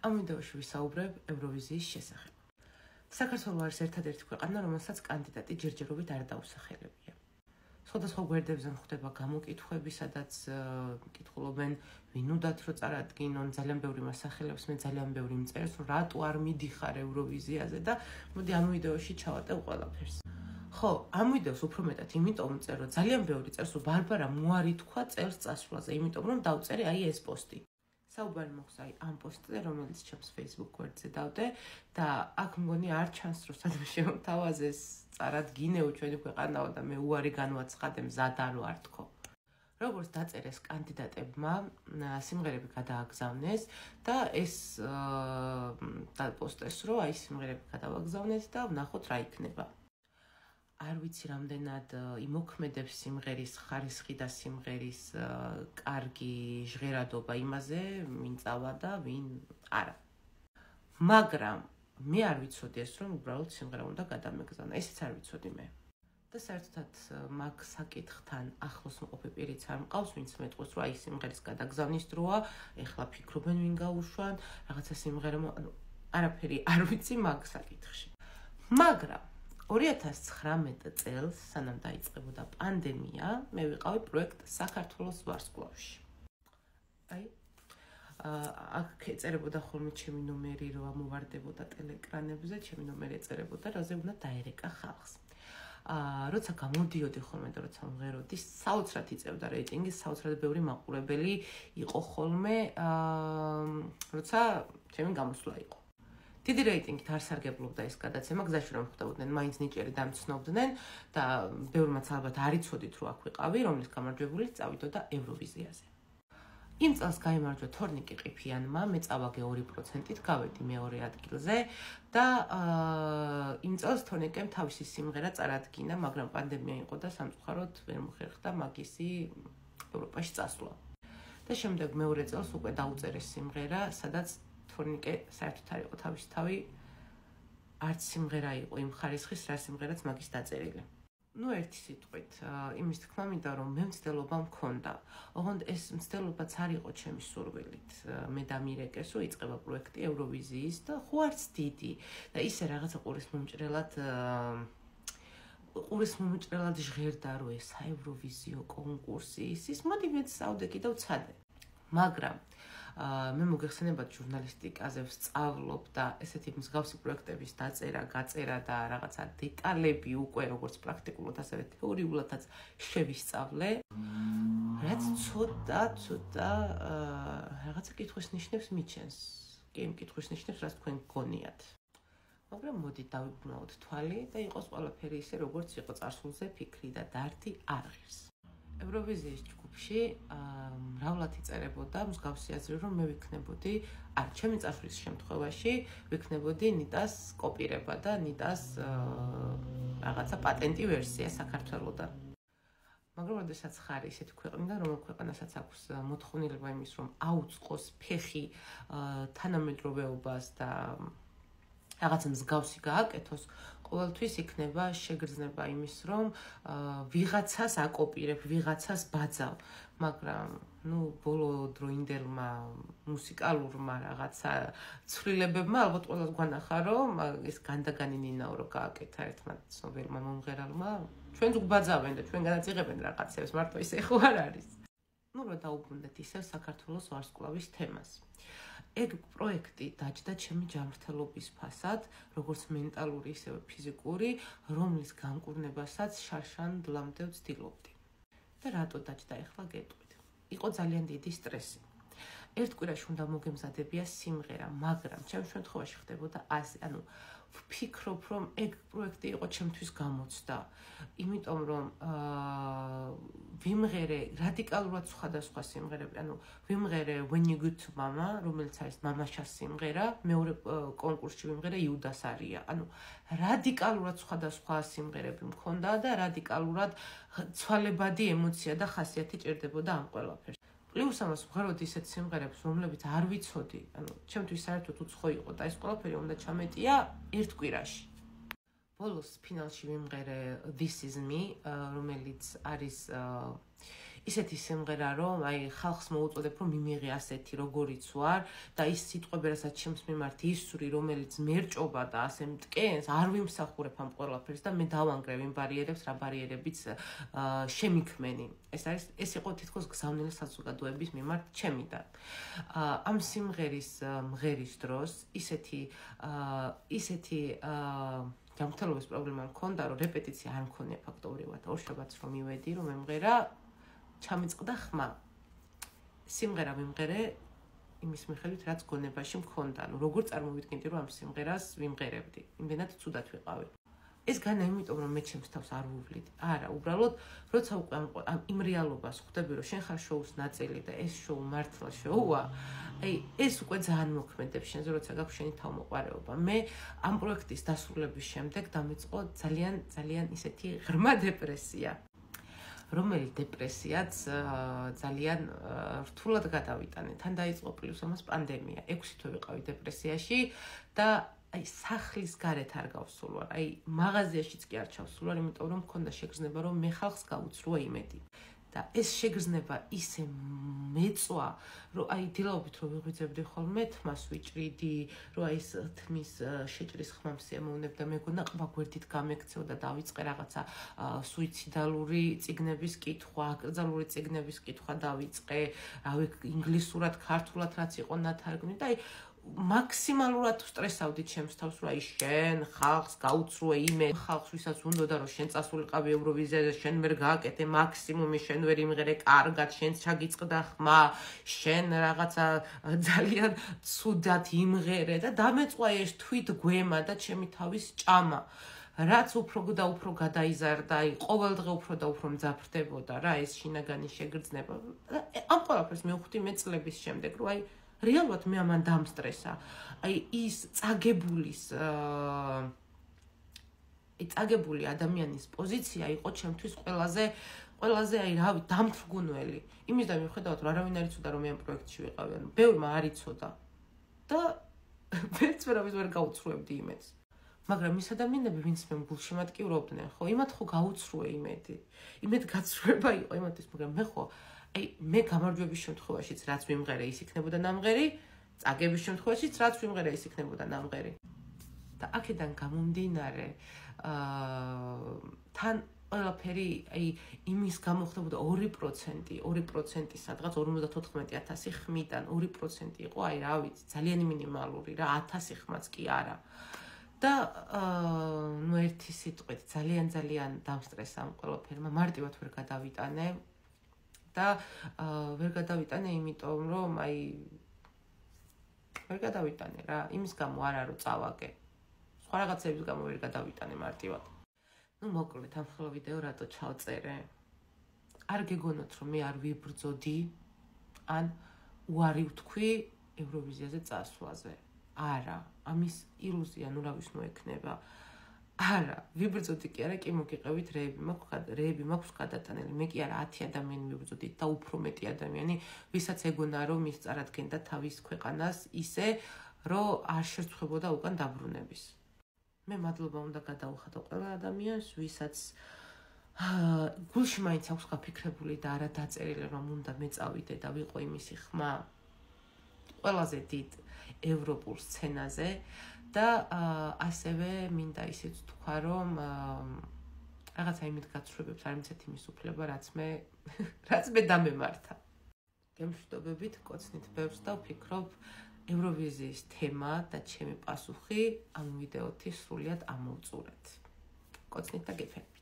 ამ ვიდეოში ვისაუბრებ ევროვიზიის შესახებ. საქართველო არის ერთადერთი ქვეყანა, რომელსაც კანდიდატი ჯერჯერობით არ დაუსახელებია. სხვადასხვა გვერდებზე ხდება გამოკითხვები, სადაც კითხულობენ, ვინ უნდათ რომ წარადგინონ, ძალიან ბევრი მასახელებს, მე ძალიან ბევრი მწერს, რომ რატო არ მიდიხარ ევროვიზიაზე და მოდი ამ ვიდეოში ჩავატევ ყველაფერს. ხო, ამ ვიდეოს უფრო მეტად იმიტომ მწერ, რომ ძალიან ბევრი წერს, რომ ბარბარა მოარი თქვა წელს წასვლაზე, იმიტომ რომ დავწერე აი ეს პოსტი. საუბარი მოხდა ამ პოსტზე, რომელიც ჩემს Facebook გვერდზე დავდე და აქ მგონი არ ჩანს, რომ სადმე შემოთავაზეს წარადგინეო ჩვენი ქვეყანაო და მე უარი განვაცხადე მზად არ ვარ თქო. როგორც დაწერეს კანდიდატებმა, სიმღერები გადააგზავნეს და ეს დაპოსტეს, რომ აი სიმღერები გადავაგზავნეთ და ვნახოთ რა იქნება. არ ვიცი რამდენად იმოქმედებს სიმღერის ხარისხი და სიმღერის კარგი ჟღერადობა იმაზე, ვინ წავა და ვინ არა. მაგრამ მე არ ვიცოდი ეს, რომ უბრალოდ სიმღერა უნდა გადამეგზავნა. ესეც არ ვიცოდი მე. და საერთოდ მაგ საკითხთან ახლოს მყოფი პირიც არ მყავს, ვინც მეტყვის, რომ აი სიმღერის გადაგზავნის დროა, ეხლა ფიქრობენ ვინ გაუშვან, რაღაცა სიმღერა, არაფერი არ ვიცი მაგ საკითხში. მაგრამ 2019 წელს, სანამ დაიწყებოდა პანდემია, მე ვიყავი პროექტ საქართველოს ვარსკვლავში. აი, აქ ეწერებოდა ხოლმე ჩემი ნომერი, რომ ამოვარდებოდა ტელეეკრანებზე, ჩემი ნომერი ეწერებოდა, რაზე უნდა დაერეკა ხალხს. როცა გამოდიოდი ხოლმე და როცა მღეროდი, საოცრად იწევდა რეიტინგი, საოცრად ბევრი მაყურებელი იყო ხოლმე, როცა ჩემი გამოსვლა იყო. დიდი რეიტინგით არ სარგებლობდა ეს გადაცემა, გზაში რომ ხვდებოდნენ, მაინც ნიჭიერი დამცნობდნენ და ბევრმაც ალბათ არ იცოდით, რომ აქ ვიყავი, რომლის გამარჯვებული წავიდოდა ევროვიზიაზე. იმ წელს გაიმარჯვა თორნიკე ყიფიანმა, მე წავაგე 2%-ით, გავედი მეორე ადგილზე და იმ წელს თორნიკემ თავისი სიმღერა წარადგინა, მაგრამ პანდემია იყო და სამწუხაროდ ვერ მოხერხდა მაგისი ევროპაში წასვლა. და შემდეგ მეორე წელს უკვე დაუწერეს სიმღერა, სადაც თორნიკე საერთოდ არ იყო თავის თავი, არც სიმღერა იყო იმ ხარისხის, რა სიმღერაც მაგის დაწერილი. ნუ ერთი სიტყვით, იმის თქმა მინდა, რომ მე მცდელობა მქონდა. ოღონდ ეს მცდელობაც არ იყო ჩემი სურვილით. მე დამირეკეს, რომ იწყება პროექტი ევროვიზიის და ხო არც დიდი და ისე რაღაცა ყურის მომჭრელად ჟღერდა, რომ ეს ევროვიზიო კონკურსი ის მოდი მეც ავდე კიდევ ვცადე. მაგრამ მე მოგეხსენებათ ჟურნალისტიკაზე ვსწავლობ და ესეთი მსგავსი პროექტების დაწერა, გაწერა და რაღაცა დეტალები უკვე როგორც პრაქტიკულად, ასევე თეორიულადაც შევისწავლე. რაც ცოტა რაღაცა კითხვის ნიშნებს მიჩენს. კი, იმ კითხვის ნიშნებს, რაც თქვენ გგონიათ. მაგრამ მოდი დავიბრუნავთ თვალი და იყოს ყველაფერი ისე, როგორც იყო წარსულზე ფიქრი და დარდი არ ღირს. ევროვიზიის ჯგუფში მრავლად იწერებოდა მსგავსი აზრი, რომ მე ვიქნებოდი, ჩემი წასვლის შემთხვევაში ვიქნებოდი ნიტას კოპირება და ნიტას რაღაცა პატენტი ვერსია საქართველოდან. მაგრამ როდესაც ხარ ისეთი ქვეყნიდან, რომ ქვეყანასაც აქვს მოთხოვნილება იმის, რომ აუწყოს ფეხი თანამედროვეობას და რაღაცა მსგავსი გააკეთოს, ყოველთვის იქნება შეგრძნება იმის, რომ ვიღაცას აკოპირებ, ვიღაცას ბაძავ, მაგრამ ბოლო დროინდელმა მუსიკალურმა რაღაცა ცვლილებებმა ალბათ ყველას გვანახა, რომ ეს განდაგანი ნინაო რო გააკეთა ერთმა ცნობილმა მომღერალმა, ჩვენც გვბაძავენ და ჩვენგანაც იღებენ რაღაცებს, მარტო ისე ხო არ არის. რომ დაუბრუნდეთ ისევ საქართველოს ვარსკვლავის თემას. ეგ პროექტი დაჯდა ჩემი ჯანმრთელობის ფასად, როგორც მენტალური, ისევე ფიზიკური, რომლის განკურნებასაც შარშან-დლამდე ვცდილობდი. და რატო დაჯდა ახლა გეტყვით. იყო ძალიან დიდი სტრესი. ერთ კვირაში უნდა მოგემზადებია სიმღერა, მაგრამ ჩემს შემთხვევაში ხდებოდა ასე, ვფიქრობ, რომ ეგ პროექტი იყო ჩემთვის გამოცდა, იმიტომ რომ ვიმღერე რადიკალურად სხვადასხვა სიმღერები, ვიმღერე When You Good to Mama, რომელიც არის მამაშას სიმღერა, მეორე კონკურსში ვიმღერე იუდას არია. რადიკალურად სხვადასხვა სიმღერები მქონდა და რადიკალურად ცვალებადი ემოცია და ხასიათი ჭირდებოდა ამ ყველაფერს. პლუს ამას ვღეროდი ისეთ სიმღერებს, რომლებიც არ ვიცოდი, ჩემთვის საერთოდ უცხო იყო და ეს ყველაფერი უნდა ჩამეტია ერთ კვირაში. ბოლოს ფინალში ვიმღერე This Is Me, რომელიც არის ისეთი სიმღერა, რომ აი ხალხს მოუწოდებ, რომ მიმიღე ასეთი, როგორიც ვარ და ის სიტყვები, რასაც ჩემს მიმართ ისვრი, რომელიც მერჭობა და ასე მტკენს, არ ვიმსახურებ ამ ყველაფერს და მე დავანგრევ იმ ბარიერებს, რა ბარიერებიც შემიქმენი. ეს იყო თითქოს გზავნილი საზოგადოების მიმართ ჩემიდან. ამ სიმღერის მღერის დროს ისეთი ჯანმრთელობის პრობლემა მქონდა, რომ რეპეტიცია არ მქონია ფაქტობრივად. ორშაბათს რომ მივედი, რომ მემღერა, ჩამიწყდა ხმა. სიმღერა მიმღერე იმის მიხედვით, რაც გონებაში მქონდა. როგორ წარმოვიდგინდი, რომ ამ სიმღერას ვიმღერებდი. იმდენად ცუდად ვიყავი. ეს განა იმიტომ, რომ მე ჩემს თავს არ ვუვლით. არა, უბრალოდ, როცა უკვე იმ რეალობას ხვდები, რომ შენ ხარ შოუს ნაწილი და ეს შოუ მართლა შოუა, აი, ეს უკვე ძალიან მოქმედებს შენზე, როცა გაქვს შენი თავმოყარეობა. მე ამ პროექტის დასრულების შემდეგ დამიწყო ძალიან ისეთი ღრმა დეპრესია. რომელიც დეპრესიაც ძალიან რთულად გადავიტანე. თან დაიწყო პლუს ამას პანდემია. 6 თვე ვიყავი დეპრესიაში და აი სახლის გარეთ არ გავსულვარ. აი მაღაზიაშიც კი არ ჩავსულვარ, იმიტომ რომ მქონდა შეგრძნება, რომ მე ხალხს გავუცრუა იმედი. და ეს შეგრძნება ისე მეწვა, რომ აი დილაობით რომ ვიღვიძებდი ხოლმე, თმას ვიჭრიდი, რომ აი ეს თმის შეჭრის ხმა მსიამოვნებდა, მეგონა ყბა გვერდით გამექცეოდა და დავიწყე რაღაცა სუიციდალური წიგნების კითხვა, აკრძალული წიგნების კითხვა დავიწყე, რავი ინგლისურად, ქართულად რაც იყო ნათარგმნი და აი მაქსიმალურად სტრესავდი ჩემს თავს, რომ აი შენ ხალხს გაუცრუე იმედი, ხალხს ვისაც უნდოდა რომ შენ წასულიყავი ევროვიზიაზე, შენ ვერ გააკეთე მაქსიმუმი, შენ ვერ იმღერე კარგად, შენ ჩაგიწყდა ხმა, შენ რაღაცა ძალიან ცუდად იმღერე და დამეწვა ეს თვით გვემა და ჩემი თავის ჭამა. რაც უფრო და უფრო გადაიზარდა, აი ყოველდღე უფრო და უფრო მძაფრდებოდა რა ეს შინაგანი შეგრძნება. ამ ყველაფერს მივხვდი მე წლების შემდეგ, რომ აი რეალურად მე ამან დამსტრესა. აი ის წაგებული ადამიანის პოზიცია იყო ჩემთვის ყველაზე აი რავი დამთრგუნველი. იმის და მიუხედავად რომ არავინ არ იცოდა რომ მე ამ პროექტში ვიყავი, ანუ ბევრმა არ იცოდა და ვერც ვერ გაუცრუებდი იმედს. მაგრამ ის ადამიანები, ვინც მე გულში მატკივრობდნენ, ხო, იმათ ხო გაუცრუე იმედი. იმედ გაცრუება იყო იმათთვის, მაგრამ მე ხო აი მე გამარჯვების შემთხვევაშიც რაც ვიმღერე ის იქნებოდა ნამღერი, წაგების შემთხვევაშიც რაც ვიმღერე ის იქნებოდა ნამღერი. და აქედან გამომდინარე, თან ყველაფერი აი იმის გამო ხდებოდა 2% სადღაც 54,000 ხმიდან 2% იყო, აი რა ვიცი, ძალიან მინიმალური რა, 1000 ხმაც კი არა. და ნუ ერთი სიტყვით ძალიან დამსტრესა ამ ყველაფერმა, მარტივად ვერ გადავიტანე. და ვერ გადავიტანე, იმიტომ რომ აი ვერ გადავიტანე რა, იმის გამო არა რომ წავაგე. სხვა რაღაცების გამო ვერ გადავიტანე მარტივად. ნუ მოკლედ ამ ხოლო ვიდეო რატო ჩავწერე? არ გეგონოთ რომ მე არ ვიბრძოდი ან უარი ვთქვი ევროვიზიაზე წასვლაზე. არა, ამის ილუზია ნუ რა ვის მოექნება. არა, ვიბრძოდი კი არა, კი მოგიყევით რეები მაქვს გადატანილი. მე კი არა 10 ადამიანი ვიბრძოდით და უფრო მეტი ადამიანი, ვისაც ეგონა რომ ის წარადგენდა თავის ქვეყანას ისე, რომ არ შერწხვებოდა უკან დაბრუნების. მე მადლობა უნდა გადაუხადო ყველა ადამიანს, ვისაც გულში მაინც აქვს გაფიქრებული და არა დაწერილი, რომ უნდა მეწავიდე და ვიყო იმისი ხმა ყველაზე დიდ ევროპულ სცენაზე. და ასევე მინდა ისიც თქვა, რომ რაღაცა იმით გაცხრებებს არ მიცეთ იმის უფლება, რაც მე დამემართა. გემშვიდობებით, კოცნით ბევრს და ვფიქრობ, ევროვიზიის თემა და ჩემი პასუხი ამ ვიდეოთი სრულიად ამოვწურეთ. კოცნით და გეფენებით.